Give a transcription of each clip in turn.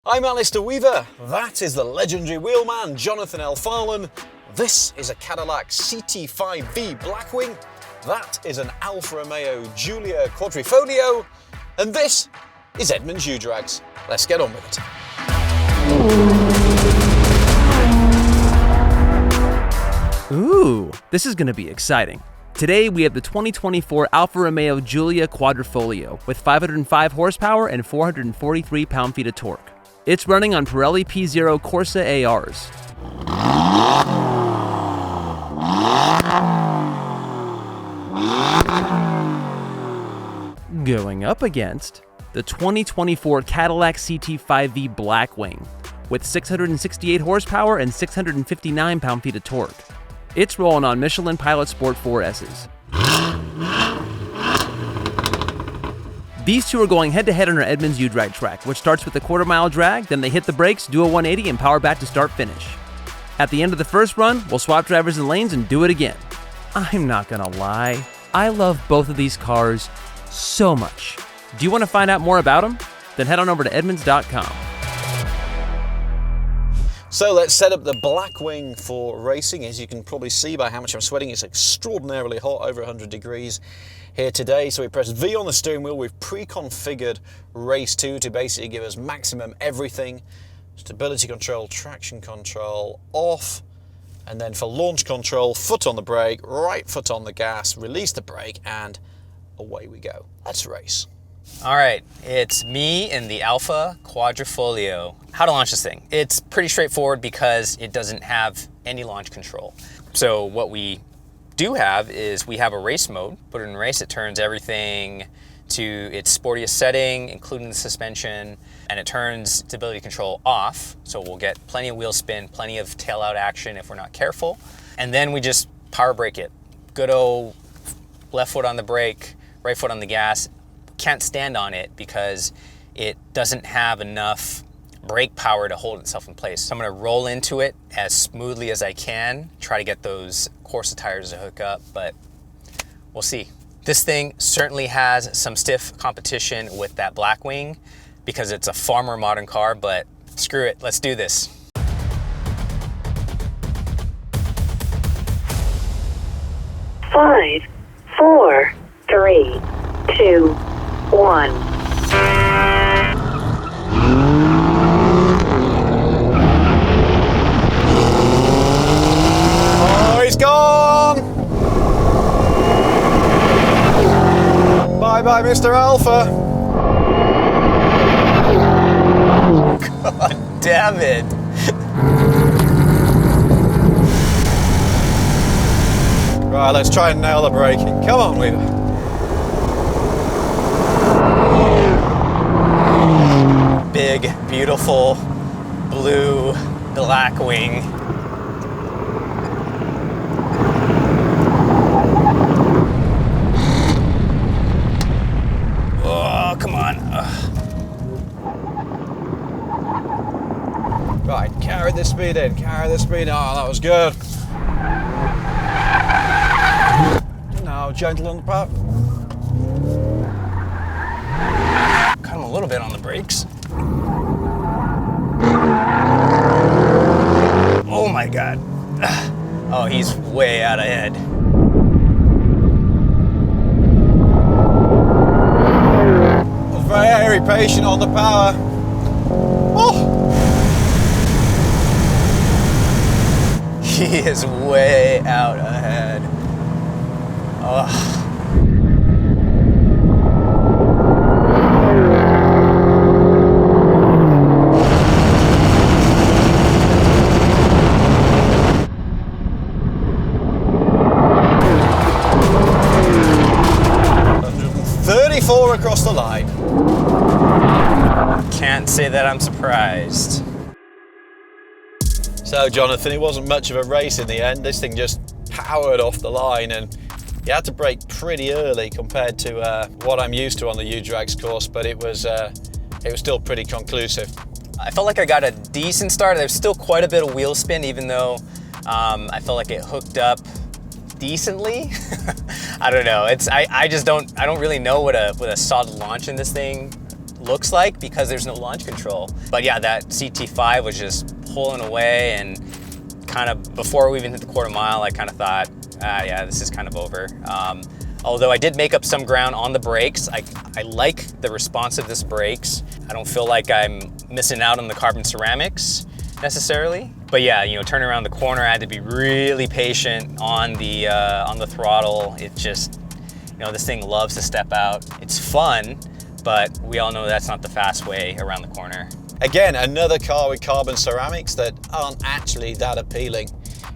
I'm Alistair Weaver. That is the legendary wheelman Jonathan L. Farlan. This is a Cadillac CT5-V Blackwing. That is an Alfa Romeo Giulia Quadrifoglio. And this is Edmunds U-Drags. Let's get on with it. Ooh, this is going to be exciting. Today we have the 2024 Alfa Romeo Giulia Quadrifoglio with 505 horsepower and 443 pound-feet of torque. It's running on Pirelli P0 Corsa ARs. Going up against the 2024 Cadillac CT5-V Blackwing with 668 horsepower and 659 pound-feet of torque. It's rolling on Michelin Pilot Sport 4S's. These two are going head-to-head on our Edmunds U-Drag track, which starts with a quarter-mile drag, then they hit the brakes, do a 180, and power back to start-finish. At the end of the first run, we'll swap drivers and lanes and do it again. I'm not gonna lie, I love both of these cars so much. Do you want to find out more about them? Then head on over to Edmunds.com. So let's set up the Blackwing for racing. As you can probably see by how much I'm sweating, it's extraordinarily hot, over 100 degrees here today. So we press V on the steering wheel. We've pre-configured Race 2 to basically give us maximum everything. Stability control, traction control, off. And then for launch control, foot on the brake, right foot on the gas, release the brake, and away we go. Let's race. All right, it's me in the Alfa Quadrifoglio. How to launch this thing? It's pretty straightforward because it doesn't have any launch control. So what we do have is we have a race mode. Put it in race, it turns everything to its sportiest setting, including the suspension, and it turns stability control off. So we'll get plenty of wheel spin, plenty of tail out action if we're not careful. And then we just power brake it. Good old left foot on the brake, right foot on the gas. Can't stand on it because it doesn't have enough brake power to hold itself in place. So I'm gonna roll into it as smoothly as I can, try to get those Corsa tires to hook up, but we'll see. This thing certainly has some stiff competition with that Blackwing because it's a far more modern car, but screw it, let's do this. Five, 4, 3, 2, 1. Oh, he's gone! Bye-bye, Mr. Alpha. God damn it. Right, let's try and nail the braking. Come on, Weaver. Big, beautiful, blue Blackwing. Oh, come on. Ugh. Right, carry the speed in, carry the speed in. Oh, that was good. Now, gentle on the pop. Cut him a little bit on the brakes. Oh my God. Oh, he's way out ahead. Very patient on the power. Oh. He is way out ahead. Oh. Across the line. Can't say that I'm surprised. So Jonathan, it wasn't much of a race in the end. This thing just powered off the line and you had to brake pretty early compared to what I'm used to on the U-Drags course, but it was still pretty conclusive. I felt like I got a decent start. There's still quite a bit of wheel spin, even though I felt like it hooked up decently. I don't know. I don't really know what a solid launch in this thing looks like because there's no launch control. But yeah, that CT5 was just pulling away, and kind of before we even hit the quarter mile, I kind of thought, yeah, this is kind of over. Although I did make up some ground on the brakes. I like the responsiveness brakes. I don't feel like I'm missing out on the carbon ceramics necessarily. But yeah, you know, turning around the corner, I had to be really patient on the throttle. It just, you know, this thing loves to step out. It's fun, but we all know that's not the fast way around the corner. Again, another car with carbon ceramics that aren't actually that appealing.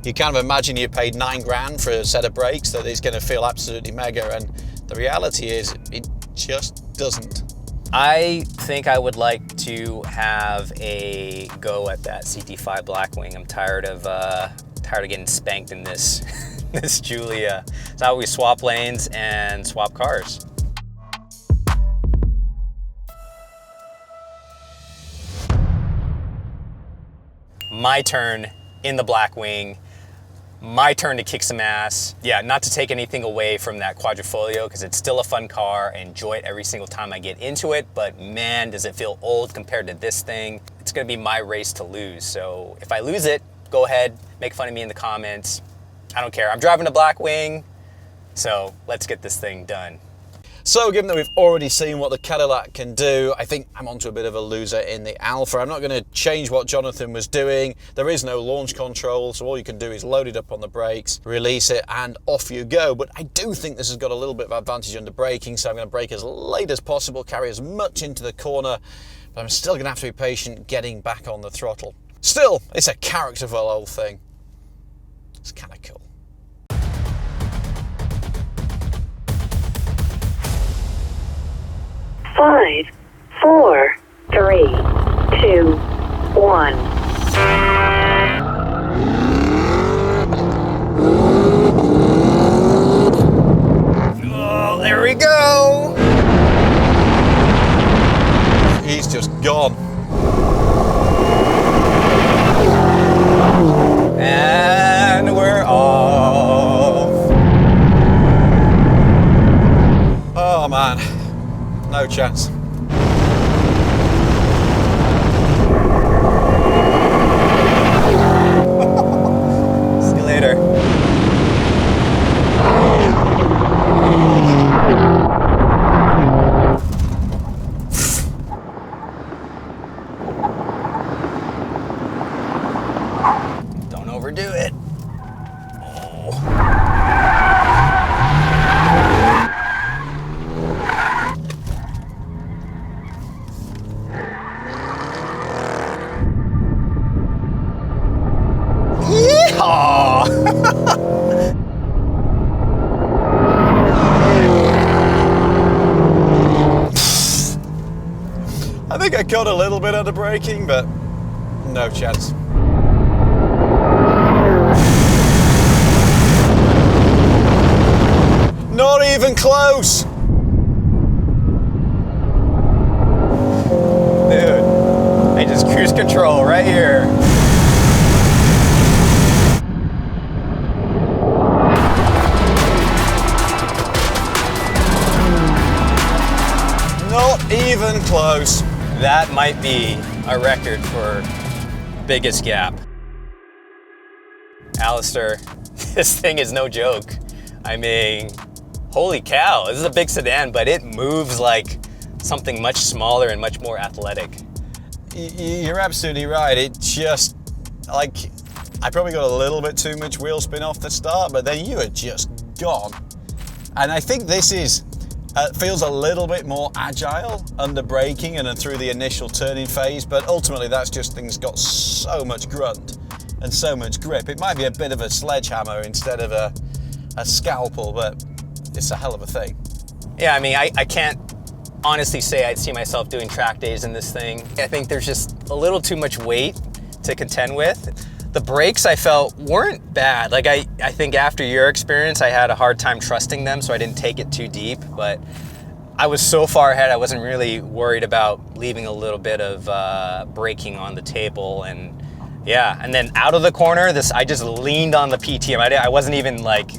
You kind of imagine you paid 9 grand for a set of brakes that is going to feel absolutely mega, and the reality is it just doesn't. I think I would like to have a go at that CT5 Blackwing. I'm tired of getting spanked in this this Giulia. It's how we swap lanes and swap cars. My turn in the Blackwing. My turn to kick some ass. Yeah, not to take anything away from that Quadrifoglio, because it's still a fun car. I enjoy it every single time I get into it, but man, does it feel old compared to this thing. It's gonna be my race to lose. So if I lose it, go ahead, make fun of me in the comments. I don't care, I'm driving a Blackwing, so let's get this thing done. So given that we've already seen what the Cadillac can do, I think I'm onto a bit of a loser in the Alfa. I'm not going to change what Jonathan was doing. There is no launch control, so all you can do is load it up on the brakes, release it, and off you go. But I do think this has got a little bit of advantage under braking, so I'm going to brake as late as possible, carry as much into the corner, but I'm still going to have to be patient getting back on the throttle. Still, it's a characterful old thing. It's kind of cool. Five, four, three, two, one. Oh, there we go. He's just gone. And we're off. Oh man. No chance. See you later. Don't overdo it. I think I got a little bit under braking, but no chance. Not even close. Dude, I just cruise control right here. Not even close. That might be a record for biggest gap. Alistair, this thing is no joke. I mean, holy cow, this is a big sedan, but it moves like something much smaller and much more athletic. You're absolutely right. It just, like, I probably got a little bit too much wheel spin off the start, but then you are just gone. And I think this is, feels a little bit more agile under braking and then through the initial turning phase, but ultimately that's just things got so much grunt and so much grip. It might be a bit of a sledgehammer instead of a scalpel, but it's a hell of a thing. Yeah, I mean, I can't honestly say I'd see myself doing track days in this thing. I think there's just a little too much weight to contend with. The brakes I felt weren't bad. Like I think after your experience, I had a hard time trusting them, so I didn't take it too deep, but I was so far ahead, I wasn't really worried about leaving a little bit of braking on the table. And yeah, and then out of the corner, I just leaned on the PTM. I wasn't even like,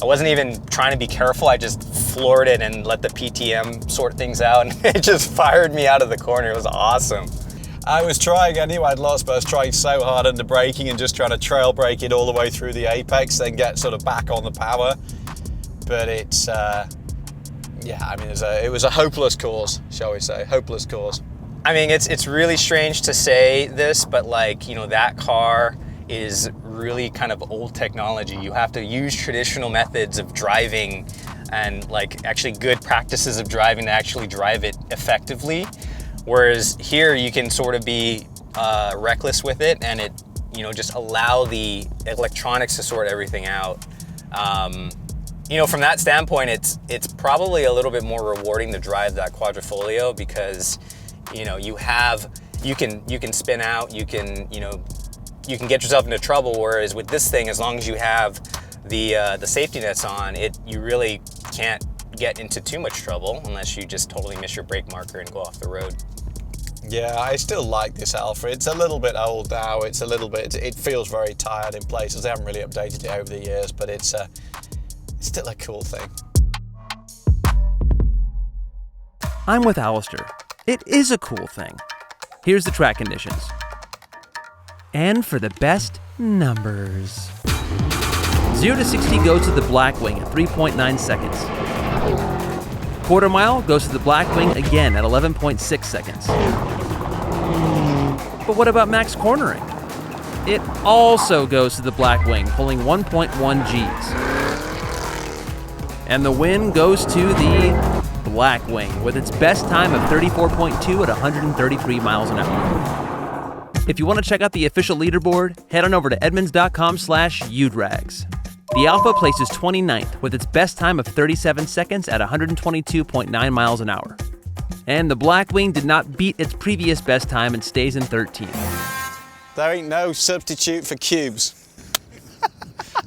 I wasn't even trying to be careful. I just floored it and let the PTM sort things out, and it just fired me out of the corner. It was awesome. I was trying anyway, I'd lost, but I was trying so hard under braking and just trying to trail brake it all the way through the apex, then get sort of back on the power. But it's, yeah, I mean, it was a hopeless cause, shall we say, hopeless cause. I mean, it's really strange to say this, but like, you know, that car is really kind of old technology. You have to use traditional methods of driving and like actually good practices of driving to actually drive it effectively. Whereas here you can sort of be reckless with it, and it, you know, just allow the electronics to sort everything out. You know, from that standpoint, it's probably a little bit more rewarding to drive that Quadrifoglio because, you know, you can spin out, you can get yourself into trouble. Whereas with this thing, as long as you have the safety nets on, you really can't get into too much trouble unless you just totally miss your brake marker and go off the road. Yeah, I still like this Alfa. It's a little bit old now. It feels very tired in places. They haven't really updated it over the years, but it's still a cool thing. I'm with Alistair. It is a cool thing. Here's the track conditions. And for the best numbers. 0 to 60 goes to the Blackwing at 3.9 seconds. Quarter mile goes to the Blackwing again at 11.6 seconds. But what about max cornering? It also goes to the Blackwing, pulling 1.1 Gs. And the win goes to the Blackwing with its best time of 34.2 at 133 miles an hour. If you want to check out the official leaderboard, head on over to edmunds.com/U-Drags. The Alfa places 29th with its best time of 37 seconds at 122.9 miles an hour. And the Blackwing did not beat its previous best time and stays in 13th. There ain't no substitute for cubes.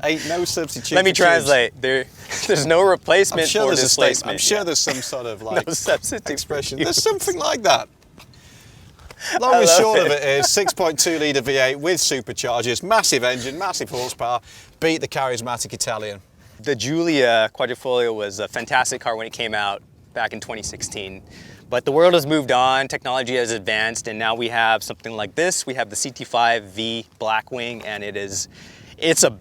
Ain't no substitute. Let me for translate. There's no replacement for displacement. I'm sure there's some sort of like no substitute expression. There's something like that. Long and short of it is 6.2 litre V8 with superchargers, massive engine, massive horsepower, beat the charismatic Italian. The Giulia Quadrifoglio was a fantastic car when it came out back in 2016. But the world has moved on, technology has advanced, and now we have something like this. We have the CT5-V Blackwing, and it's a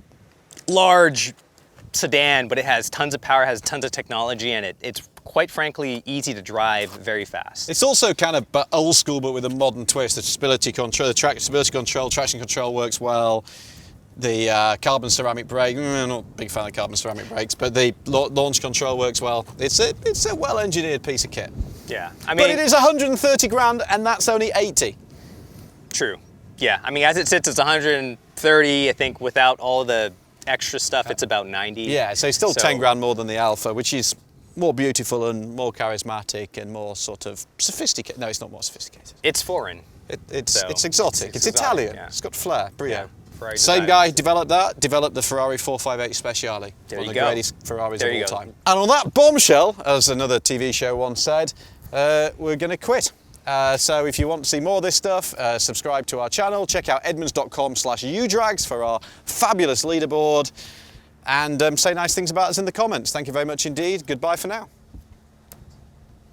large sedan, but it has tons of power, has tons of technology, and it's quite frankly easy to drive very fast. It's also kind of old school, but with a modern twist. The stability control, traction control works well. The carbon ceramic brake, I'm not a big fan of carbon ceramic brakes, but the launch control works well. It's a well-engineered piece of kit. Yeah, I mean, but it is 130 grand, and that's only 80. True. Yeah, I mean, as it sits, it's 130. I think without all the extra stuff, it's about 90. Yeah, so it's still 10 grand more than the Alfa, which is more beautiful and more charismatic and more sort of sophisticated. No, it's not more sophisticated. It's foreign. It's exotic. It's Italian. Yeah. It's got flair. Brio. Yeah, same guy developed the Ferrari 458 Speciale. There one you of the go. greatest Ferraris There of you all go. time. And on that bombshell, as another TV show once said, we're going to quit. So if you want to see more of this stuff, subscribe to our channel, check out edmunds.com/udrags for our fabulous leaderboard, and say nice things about us in the comments. Thank you very much indeed. Goodbye for now.